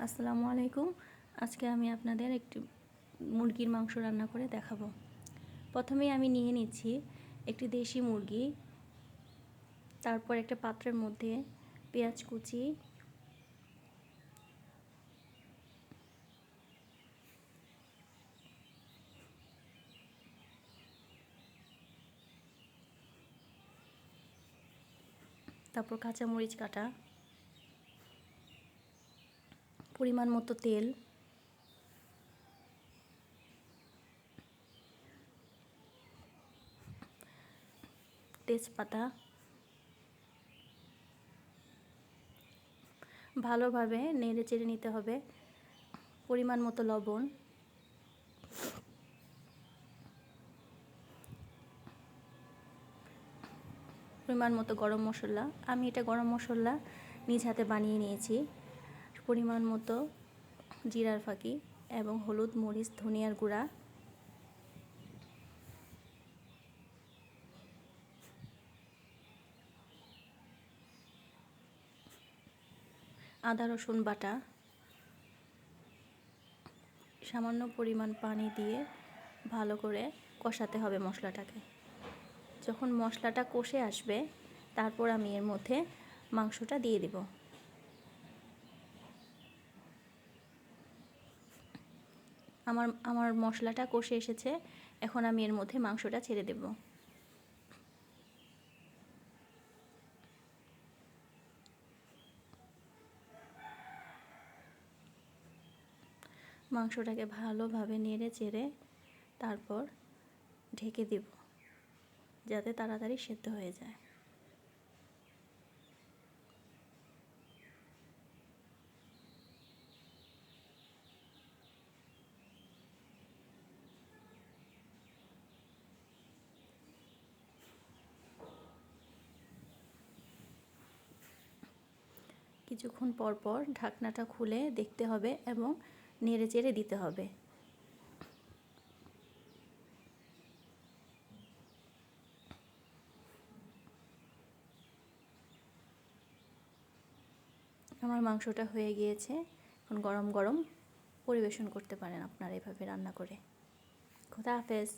আসসালামু আলাইকুম। আজকে আমি আপনাদের একটি মুরগির মাংস রান্না করে দেখাবো। প্রথমেই আমি নিয়ে নিচ্ছি একটি দেশি মুরগি। তারপর একটা পাত্রের মধ্যে পেঁয়াজ কুচি, তারপর কাঁচামরিচ কাটা, পরিমাণ মতো তেল, তেজপাতা, ভালোভাবে নেড়ে চেড়ে নিতে হবে। পরিমাণ মতো লবণ, পরিমাণ মতো গরম মশলা। আমি এটা গরম মশলা নিজ হাতে বানিয়ে নিয়েছি। পরিমাণ মতো জিরার ফাঁকি এবং হলুদ, মরিচ, ধনিয়ার গুঁড়া, আদা রসুন বাটা, সামান্য পরিমাণ পানি দিয়ে ভালো করে কষাতে হবে মশলাটাকে। যখন মশলাটা কষে আসবে তারপর আমি এর মধ্যে মাংসটা দিয়ে দেব। আমার মশলাটা কষে এসেছে, এখন আমি এর মধ্যে মাংসটা ছেড়ে দেব। মাংসটাকে ভালোভাবে নেড়ে চেড়ে তারপর ঢেকে দেব, যাতে তাড়াতাড়ি সেদ্ধ হয়ে যায়। কিছুক্ষণ পর পর ঢাকনাটা খুলে দেখতে হবে এবং নেড়ে চেড়ে দিতে হবে। আমার মাংসটা হয়ে গিয়েছে। এখন গরম গরম পরিবেশন করতে পারেন আপনারা এভাবে রান্না করে। খোদা হাফেজ।